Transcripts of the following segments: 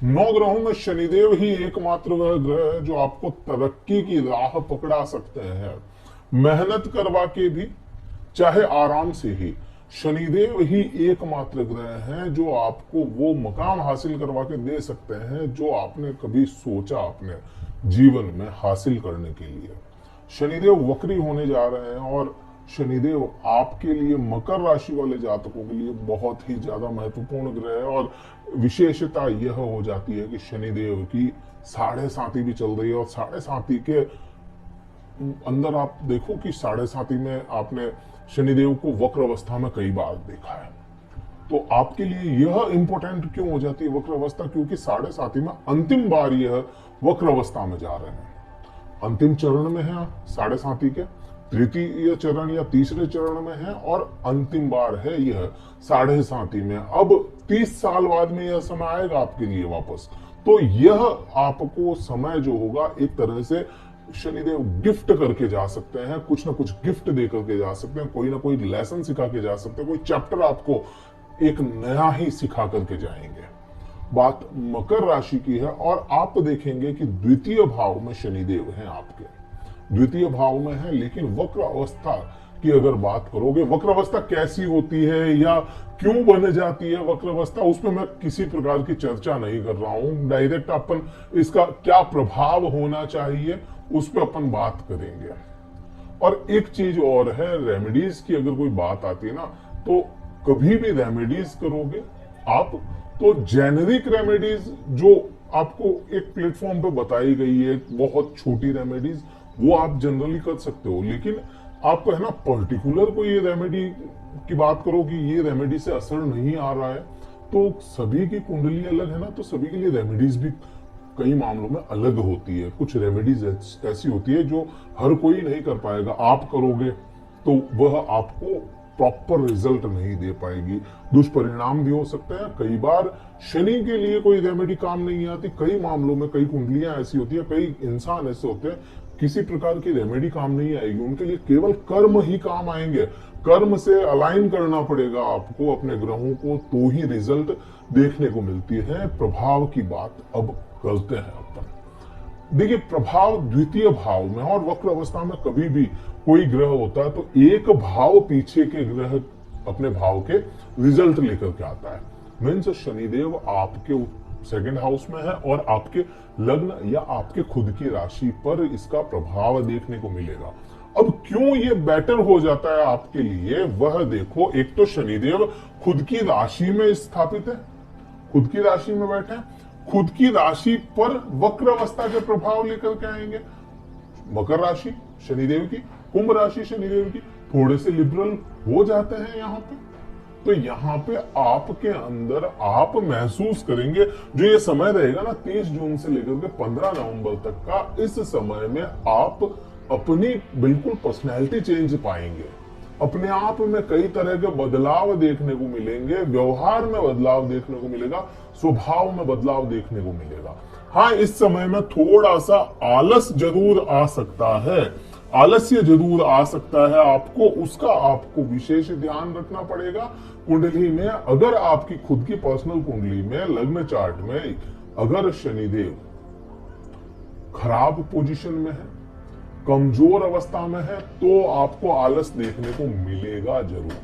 9 ग्रहों में शनिदेव ही एकमात्र वह ग्रह है जो आपको तरक्की की राह पकड़ा सकते हैं। मेहनत करवा के भी, चाहे आराम से ही, शनिदेव ही एकमात्र ग्रह हैं जो आपको वो मकाम हासिल करवा के दे सकते हैं जो आपने कभी सोचा अपने जीवन में हासिल करने के लिए। शनिदेव वक्री होने जा रहे हैं और शनिदेव आपके लिए, मकर राशि वाले जातकों के लिए बहुत ही ज्यादा महत्वपूर्ण ग्रह है। और विशेषता यह हो जाती है कि शनिदेव की साढ़े साथी भी चल रही है, और साढ़े साथी के अंदर आप देखो कि साढ़े साथी में आपने शनिदेव को वक्र अवस्था में कई बार देखा है। तो आपके लिए यह इंपॉर्टेंट क्यों हो जाती है वक्र अवस्था? क्योंकि साढ़े साथी में अंतिम बार यह वक्र अवस्था में जा रहे हैं, अंतिम चरण में है साढ़े साथी के, तृतीय चरण या तीसरे चरण में है, और अंतिम बार है यह साढ़े साथी में। अब 30 साल बाद में यह समय आएगा आपके लिए वापस। तो यह आपको समय जो होगा, एक तरह से शनिदेव गिफ्ट करके जा सकते हैं, कुछ ना कुछ गिफ्ट दे करके जा सकते हैं, कोई ना कोई लेसन सिखा के जा सकते हैं, कोई चैप्टर आपको एक नया ही सिखा करके जाएंगे। बात मकर राशि की है, और आप देखेंगे कि द्वितीय भाव में शनिदेव हैं आपके, द्वितीय भाव में है, लेकिन वक्र अवस्था की अगर बात करोगे, वक्र अवस्था कैसी होती है या क्यों बन जाती है वक्र अवस्था, उसमें मैं किसी प्रकार की चर्चा नहीं कर रहा हूं। डायरेक्ट अपन इसका क्या प्रभाव होना चाहिए उस पर अपन बात करेंगे। और एक चीज और है, रेमेडीज की अगर कोई बात आती है ना, तो कभी भी रेमेडीज करोगे आप, तो जेनेरिक रेमेडीज जो आपको एक प्लेटफॉर्म पे बताई गई है, बहुत छोटी रेमेडीज, वो आप जनरली कर सकते हो। लेकिन आपको है ना, पर्टिकुलर कोई ये रेमेडी की बात करो कि ये रेमेडी से असर नहीं आ रहा है, तो सभी की कुंडली अलग है ना, तो सभी के लिए रेमेडीज भी कई मामलों में अलग होती है। कुछ रेमेडीज ऐसी होती है जो हर कोई नहीं कर पाएगा, आप करोगे तो वह आपको प्रॉपर रिजल्ट नहीं दे पाएगी, दुष्परिणाम भी हो सकते हैं। कई बार शनि के लिए कोई रेमेडी काम नहीं आती, कई मामलों में कई कुंडलियां ऐसी होती है, कई इंसान ऐसे होते हैं, किसी प्रकार की रेमेडी काम नहीं आएगी, उनके लिए केवल कर्म ही काम आएंगे। कर्म से अलाइन करना पड़ेगा आपको अपने ग्रहों को, तो ही रिजल्ट देखने को मिलती है। प्रभाव की बात अब करते हैं अपन। देखिए, प्रभाव द्वितीय भाव में और वक्र अवस्था में कभी भी कोई ग्रह होता है तो एक भाव पीछे के ग्रह अपने भाव के रिजल्ट लेकर के आता है। मीन्स शनिदेव आपके सेकंड हाउस में है और आपके लग्न या आपके खुद की राशि पर इसका प्रभाव देखने को मिलेगा। अब क्यों ये बेटर हो जाता है आपके लिए, वह देखो। एक तो शनिदेव खुद की राशि में स्थापित है, खुद की राशि में बैठे हैं, खुद की राशि पर वक्र अवस्था के प्रभाव लेकर के आएंगे। मकर राशि शनिदेव की, कुंभ राशि शनिदेव की, थोड़े से लिबरल हो जाते हैं यहाँ पे। तो यहाँ पे आपके अंदर आप महसूस करेंगे, जो ये समय रहेगा ना 30 जून से लेकर के 15 नवंबर तक का, इस समय में आप अपनी बिल्कुल पर्सनैलिटी चेंज पाएंगे। अपने आप में कई तरह के बदलाव देखने को मिलेंगे, व्यवहार में बदलाव देखने को मिलेगा, स्वभाव में बदलाव देखने को मिलेगा। हाँ, इस समय में थोड़ा सा आलस जरूर आ सकता है, आलस्य जरूर आ सकता है आपको, उसका आपको विशेष ध्यान रखना पड़ेगा। कुंडली में अगर आपकी खुद की पर्सनल कुंडली में, लग्न चार्ट में अगर शनिदेव खराब पोजीशन में है, कमजोर अवस्था में है, तो आपको आलस देखने को मिलेगा जरूर।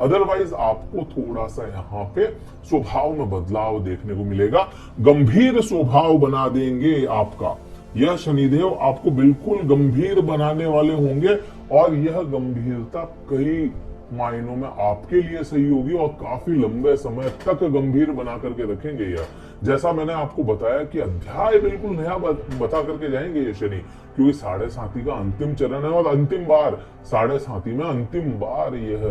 अदरवाइज आपको थोड़ा सा यहाँ पे स्वभाव में बदलाव देखने को मिलेगा, गंभीर स्वभाव बना देंगे आपका। यह शनिदेव आपको बिल्कुल गंभीर बनाने वाले होंगे, और यह गंभीरता कई मायनों में आपके लिए सही होगी और काफी लंबे समय तक गंभीर बना करके रखेंगे। यह, जैसा मैंने आपको बताया कि अध्याय बिल्कुल नया बता करके जाएंगे ये शनि, क्योंकि साढ़े साथी का अंतिम चरण है और अंतिम बार साढ़े साथी में अंतिम बार यह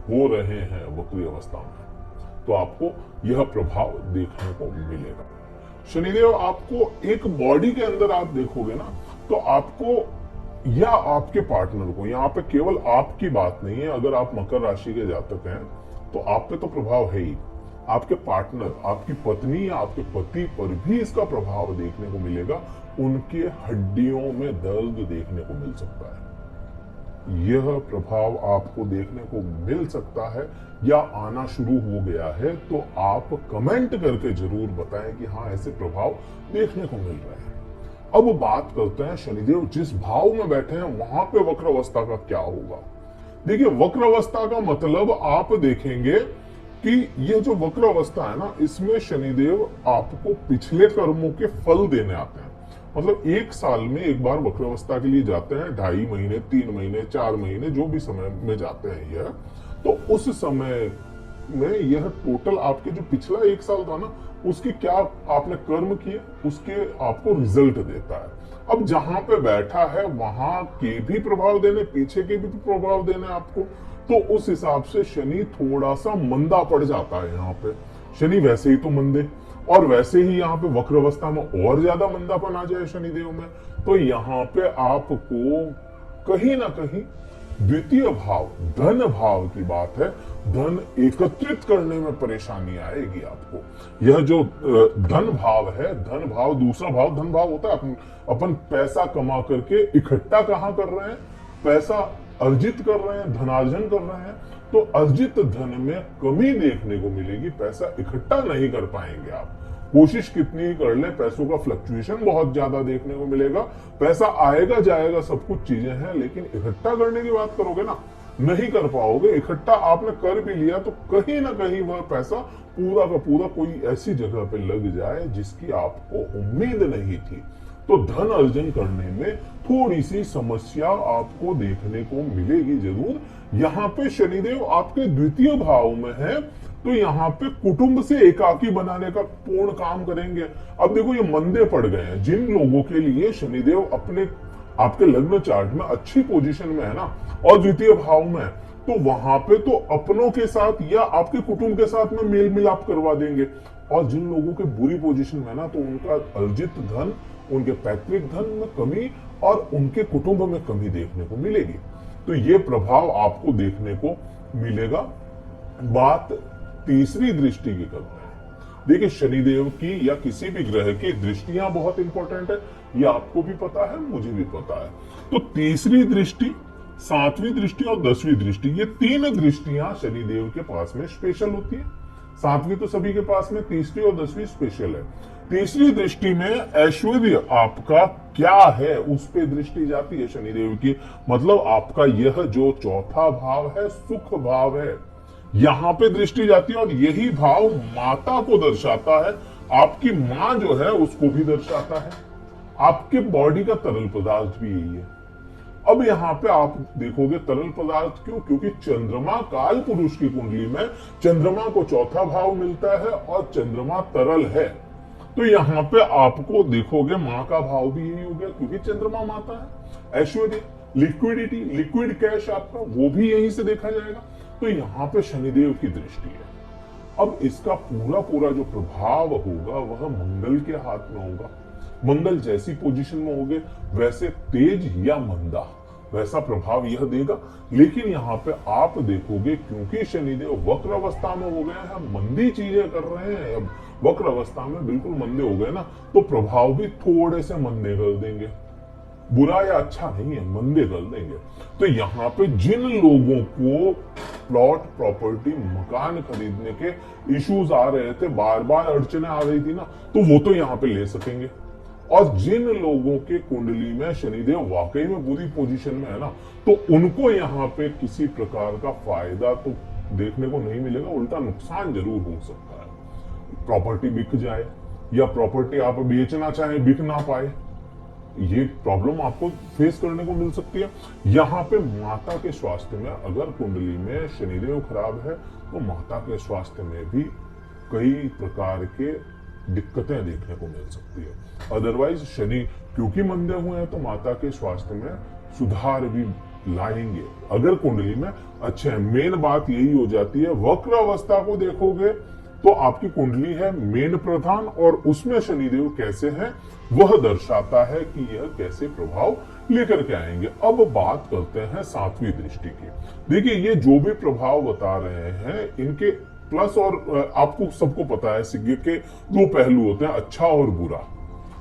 हो रहे हैं वक्री अवस्था में। तो आपको यह प्रभाव देखने को मिलेगा। शनिदेव आपको एक बॉडी के अंदर आप देखोगे ना, तो आपको या आपके पार्टनर को, यहाँ पे केवल आपकी बात नहीं है, अगर आप मकर राशि के जातक हैं तो आप पे तो प्रभाव है ही, आपके पार्टनर, आपकी पत्नी या आपके पति पर भी इसका प्रभाव देखने को मिलेगा। उनके हड्डियों में दर्द देखने को मिल सकता है, यह प्रभाव आपको देखने को मिल सकता है या आना शुरू हो गया है, तो आप कमेंट करके जरूर बताएं कि हाँ ऐसे प्रभाव देखने को मिल रहे हैं। अब बात करते हैं शनिदेव जिस भाव में बैठे हैं वहां पे वक्र अवस्था का क्या होगा। देखिए, वक्र अवस्था का मतलब आप देखेंगे कि यह जो वक्र अवस्था है ना, इसमें शनिदेव आपको पिछले कर्मों के फल देने आते हैं। मतलब एक साल में एक बार वक्र अवस्था के लिए जाते हैं, 2.5 महीने, 3 महीने, 4 महीने, जो भी समय में जाते हैं यह, तो उस समय में यह टोटल आपके जो पिछला एक साल था ना, उसके क्या आपने कर्म किए उसके आपको रिजल्ट देता है। अब जहां पे बैठा है वहां के भी प्रभाव देने, पीछे के भी प्रभाव देने आपको, तो उस हिसाब से शनि थोड़ा सा मंदा पड़ जाता है। यहाँ पे शनि वैसे ही तो मंदे, और वैसे ही यहाँ पे वक्र अवस्था में और ज्यादा मंदापन आ जाए शनिदेव में, तो यहाँ पे आपको कहीं ना कहीं द्वितीय भाव, धन भाव की बात है, धन एकत्रित करने में परेशानी आएगी आपको। यह जो धन भाव है, धन भाव, दूसरा भाव धन भाव होता है। अपन पैसा कमा करके इकट्ठा कहाँ कर रहे हैं, पैसा अर्जित कर रहे हैं, धनार्जन कर रहे हैं, तो अर्जित धन में कमी देखने को मिलेगी, पैसा इकट्ठा नहीं कर पाएंगे आप। कोशिश कितनी ही कर ले, पैसों का फ्लक्चुएशन बहुत ज्यादा देखने को मिलेगा। पैसा आएगा जाएगा, सब कुछ चीजें हैं, लेकिन इकट्ठा करने की बात करोगे ना, नहीं कर पाओगे। इकट्ठा आपने कर भी लिया तो कहीं ना कहीं वह पैसा पूरा का पूरा कोई ऐसी जगह पे लग जाए जिसकी आपको उम्मीद नहीं थी, तो धन अर्जन करने में थोड़ी सी समस्या आपको देखने को मिलेगी जरूर। यहाँ पे शनिदेव आपके द्वितीय भाव में है, तो यहाँ पे कुटुंब से एकाकी बनाने का पूर्ण काम करेंगे। अब देखो, ये मंदे पड़ गए हैं जिन लोगों के लिए शनिदेव अपने आपके लग्न चार्ट में अच्छी पोजीशन में है ना, और द्वितीय भाव में, तो वहां पे तो अपनों के साथ या आपके कुटुंब के साथ में मेल मिलाप करवा देंगे। और जिन लोगों के बुरी पोजीशन में ना, तो उनका अर्जित धन, उनके पैतृक धन में कमी और उनके कुटुंब में कमी देखने को मिलेगी। तो ये प्रभाव आपको देखने को मिलेगा। बात तीसरी दृष्टि की करते हैं। देखिए, शनिदेव की या किसी भी ग्रह की दृष्टियां बहुत इंपॉर्टेंट है, ये आपको भी पता है, मुझे भी पता है। तो तीसरी दृष्टि, 7वीं दृष्टि और 10वीं दृष्टि, ये 3 दृष्टियां शनिदेव के पास में स्पेशल होती है। 7वीं तो सभी के पास में, तीसरी और 10वीं स्पेशल है। तीसरी दृष्टि में ऐश्वर्य आपका क्या है उस पे दृष्टि जाती है शनिदेव की। मतलब आपका यह जो चौथा भाव है, सुख भाव है, यहां पे दृष्टि जाती है, और यही भाव माता को दर्शाता है, आपकी मां जो है उसको भी दर्शाता है, आपके बॉडी का तरल पदार्थ भी यही है। अब यहाँ पे आप देखोगे तरल पदार्थ क्यों, क्योंकि चंद्रमा काल पुरुष की कुंडली में चंद्रमा को चौथा भाव मिलता है और चंद्रमा तरल है, तो यहाँ पे आपको देखोगे मां का भाव भी यही हो गया, क्योंकि चंद्रमा माता है। ऐश्वर्य, लिक्विडिटी, लिक्विड कैश आपका, वो भी यहीं से देखा जाएगा। तो यहाँ पे शनिदेव की दृष्टि है। अब इसका पूरा पूरा जो प्रभाव होगा वह मंगल के हाथ में होगा। मंगल जैसी पोजीशन में होंगे वैसे तेज या मंदा, वैसा प्रभाव यह देगा। लेकिन यहाँ पे आप देखोगे, क्योंकि शनिदेव वक्र अवस्था में हो गए हैं, मंदी चीजें कर रहे हैं, अब वक्र अवस्था में बिल्कुल मंदे हो गए ना, तो प्रभाव भी थोड़े से मंदे कर देंगे। बुरा या अच्छा नहीं है, मंदे कर देंगे। तो यहाँ पे जिन लोगों को प्लॉट, प्रॉपर्टी, मकान खरीदने के इश्यूज आ रहे थे, बार बार अड़चने आ रही थी ना, तो वो तो यहाँ पे ले सकेंगे। और जिन लोगों के कुंडली में शनिदेव वाकई में बुरी पोजीशन में है ना, तो उनको यहाँ पे किसी प्रकार का फायदा तो देखने को नहीं मिलेगा, उल्टा नुकसान जरूर हो सकता है। प्रॉपर्टी बिक जाए, या प्रॉपर्टी आप बेचना चाहें बिक ना पाए, ये प्रॉब्लम आपको फेस करने को मिल सकती है। यहाँ पे माता के स्वास्थ्य में अगर कुंडली में शनिदेव खराब है, तो माता के स्वास्थ्य में भी कई प्रकार के दिक्कतें देखने को मिल सकती है। अदरवाइज शनि क्योंकि मंदे हुए हैं, तो माता के स्वास्थ्य में सुधार भी लाएंगे अगर कुंडली में अच्छे हैं। मेन बात यही हो जाती है, वक्र अवस्था को देखोगे तो आपकी कुंडली है मेन प्रधान, और उसमें शनिदेव कैसे हैं वह दर्शाता है कि यह कैसे प्रभाव लेकर के आएंगे। अब बात करते हैं 7वीं दृष्टि की। देखिए, ये जो भी प्रभाव बता रहे हैं, इनके प्लस और आपको सबको पता है सिक्के के 2 पहलू होते हैं, अच्छा और बुरा।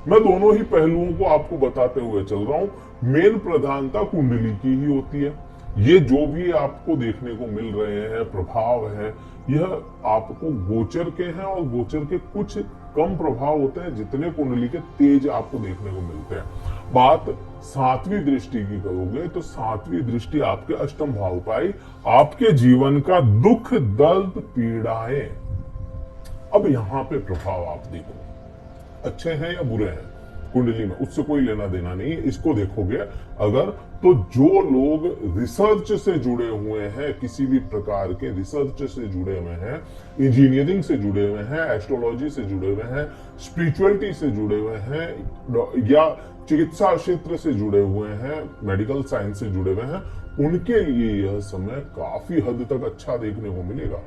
मैं दोनों ही पहलुओं को आपको बताते हुए चल रहा हूं। मेन प्रधानता कुंडली की ही होती है, ये जो भी आपको देखने को मिल रहे हैं प्रभाव है, यह आपको गोचर के हैं और गोचर के कुछ कम प्रभाव होते हैं जितने कुंडली के तेज आपको देखने को मिलते हैं। बात सातवीं दृष्टि की करोगे तो सातवीं दृष्टि आपके अष्टम भाव पर आई, आपके जीवन का दुख दर्द पीड़ाएं। अब यहां पे प्रभाव आप देखो, अच्छे हैं या बुरे हैं कुंडली में, उससे कोई लेना देना नहीं है। इसको देखोगे अगर, तो जो लोग रिसर्च से जुड़े हुए हैं, किसी भी प्रकार के रिसर्च से जुड़े हुए हैं, इंजीनियरिंग से जुड़े हुए हैं, एस्ट्रोलॉजी से जुड़े हुए हैं, स्पिरिचुअलिटी से जुड़े हुए हैं, या चिकित्सा क्षेत्र से जुड़े हुए हैं, मेडिकल साइंस से जुड़े हुए हैं, उनके लिए यह समय काफी हद तक अच्छा देखने को मिलेगा।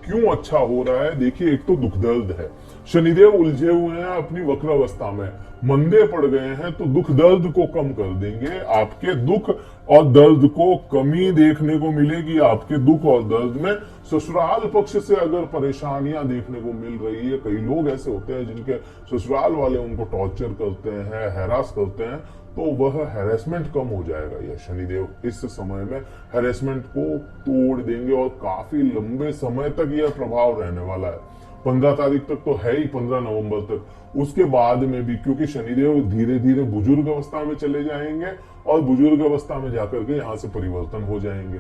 क्यों अच्छा हो रहा है? देखिए, एक तो दुख दर्द है, शनिदेव उलझे हुए हैं अपनी वक्र अवस्था में, मंदे पड़ गए हैं, तो दुख दर्द को कम कर देंगे। आपके दुख और दर्द को कमी देखने को मिलेगी। आपके दुख और दर्द में ससुराल पक्ष से अगर परेशानियां देखने को मिल रही है, कई लोग ऐसे होते हैं जिनके ससुराल वाले उनको टॉर्चर करते हैं, हैरास करते हैं, तो वह हैरेसमेंट कम हो जाएगा। यह शनिदेव इस समय में हैरेसमेंट को तोड़ देंगे और काफी लंबे समय तक यह प्रभाव रहने वाला है। 15 तारीख तक तो है ही, 15 नवंबर तक। उसके बाद में भी, क्योंकि शनिदेव धीरे धीरे बुजुर्ग अवस्था में चले जाएंगे और बुजुर्ग अवस्था में जाकर के यहाँ से परिवर्तन हो जाएंगे।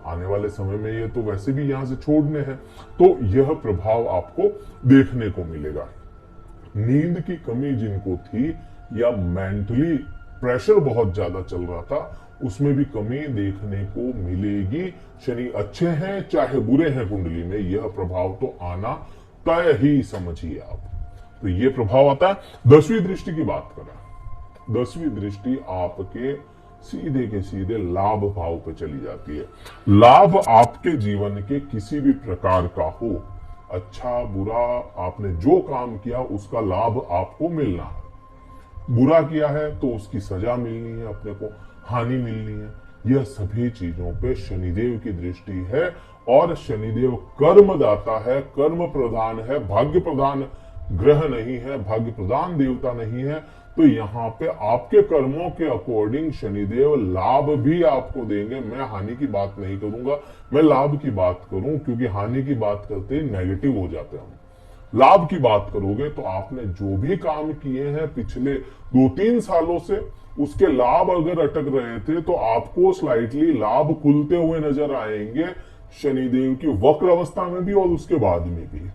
आने वाले समय में ये तो वैसे भी यहाँ से छोड़ने हैं, तो यह प्रभाव आपको देखने को मिलेगा। नींद की कमी जिनको थी या मेंटली प्रेशर बहुत ज्यादा चल रहा था, उसमें भी कमी देखने को मिलेगी। शनि अच्छे हैं चाहे बुरे हैं कुंडली में, यह प्रभाव तो आना तय ही समझिए आप। तो ये प्रभाव आता है। 10वीं दृष्टि की बात करें, 10वीं दृष्टि आपके सीधे के सीधे लाभ भाव पे चली जाती है। लाभ आपके जीवन के किसी भी प्रकार का हो, अच्छा बुरा, आपने जो काम किया उसका लाभ आपको मिलना है। बुरा किया है तो उसकी सजा मिलनी है, अपने को हानि मिलनी है। यह सभी चीजों पे शनिदेव की दृष्टि है। और शनिदेव कर्मदाता है, कर्म प्रधान है, भाग्य प्रधान ग्रह नहीं है, भाग्य प्रधान देवता नहीं है। तो यहाँ पे आपके कर्मों के अकॉर्डिंग शनिदेव लाभ भी आपको देंगे। मैं हानि की बात नहीं करूंगा, मैं लाभ की बात करूं, क्योंकि हानि की बात करते ही नेगेटिव हो जाते हैं। लाभ की बात करोगे तो आपने जो भी काम किए हैं पिछले 2-3 सालों से, उसके लाभ अगर अटक रहे थे तो आपको स्लाइटली लाभ खुलते हुए नजर आएंगे शनिदेव की वक्र अवस्था में भी और उसके बाद में भी।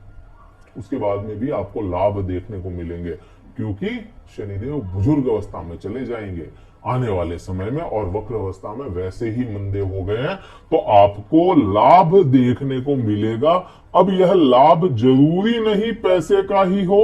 उसके बाद में भी आपको लाभ देखने को मिलेंगे, क्योंकि शनिदेव बुजुर्ग अवस्था में चले जाएंगे आने वाले समय में, और वक्र अवस्था में वैसे ही मंदे हो गए हैं, तो आपको लाभ देखने को मिलेगा। अब यह लाभ जरूरी नहीं पैसे का ही हो,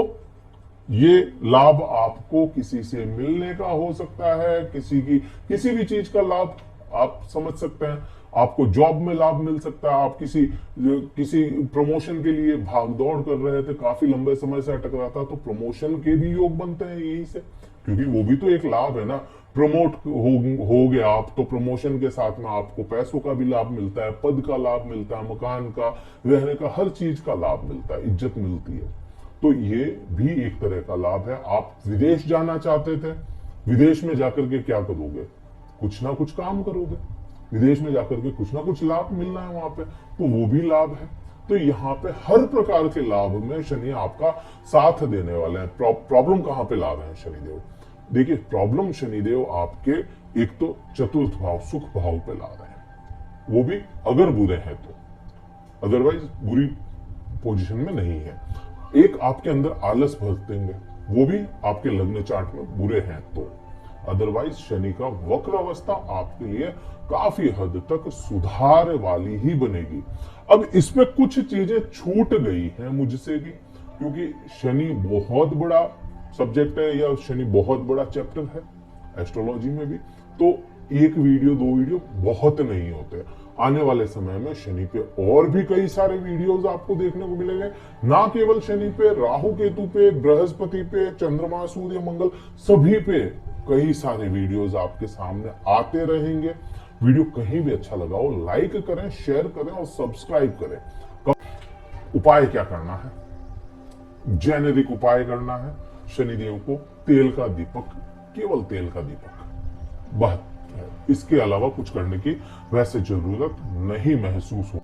ये लाभ आपको किसी से मिलने का हो सकता है, किसी भी चीज का लाभ आप समझ सकते हैं। आपको जॉब में लाभ मिल सकता है, आप किसी प्रमोशन के लिए भाग दौड़ कर रहे थे, काफी लंबे समय से अटक रहा था, तो प्रमोशन के भी योग बनते हैं यही से, क्योंकि वो भी तो एक लाभ है ना। प्रमोट हो गया आप, तो प्रमोशन के साथ में आपको पैसों का भी लाभ मिलता है, पद का लाभ मिलता है, मकान का, रहने का, हर चीज का लाभ मिलता है, इज्जत मिलती है। तो ये भी एक तरह का लाभ है। आप विदेश जाना चाहते थे, विदेश में जाकर के क्या करोगे? कुछ ना कुछ काम करोगे, विदेश में जाकर के कुछ ना कुछ लाभ मिलना है वहां पे, तो वो भी लाभ है। तो यहाँ पे हर प्रकार के लाभ में शनि आपका साथ देने वाले हैं। प्रॉब्लम कहाँ पे लाभ है शनिदेव? देखिए, प्रॉब्लम शनिदेव आपके एक तो चतुर्थ भाव सुख भाव पे ला रहे हैं, वो भी अगर बुरे हैं तो, अदरवाइज बुरी पोजीशन में नहीं है। एक आपके अंदर आलस भर देंगे, वो भी आपके लग्न चार्ट में बुरे हैं तो। अदरवाइज शनि का वक्र अवस्था आपके लिए काफी हद तक सुधार वाली ही बनेगी। अब इसमें कुछ चीजें छूट गई हैं मुझसे भी, क्योंकि शनि बहुत बड़ा सब्जेक्ट है, या शनि बहुत बड़ा चैप्टर है एस्ट्रोलॉजी में भी, तो एक वीडियो 2 वीडियो बहुत नहीं होते। आने वाले समय में शनि पे और भी कई सारे वीडियोस आपको देखने को मिलेंगे। ना केवल शनि पे, राहु केतु पे, बृहस्पति पे, चंद्रमा, सूर्य, मंगल, सभी पे कई सारे वीडियोस आपके सामने आते रहेंगे। वीडियो कहीं भी अच्छा लगा हो, लाइक करें, शेयर करें और सब्सक्राइब करें। उपाय क्या करना है? जेनेरिक उपाय करना है। शनिदेव को तेल का दीपक, केवल तेल का दीपक, है। इसके अलावा कुछ करने की वैसे जरूरत नहीं महसूस हो।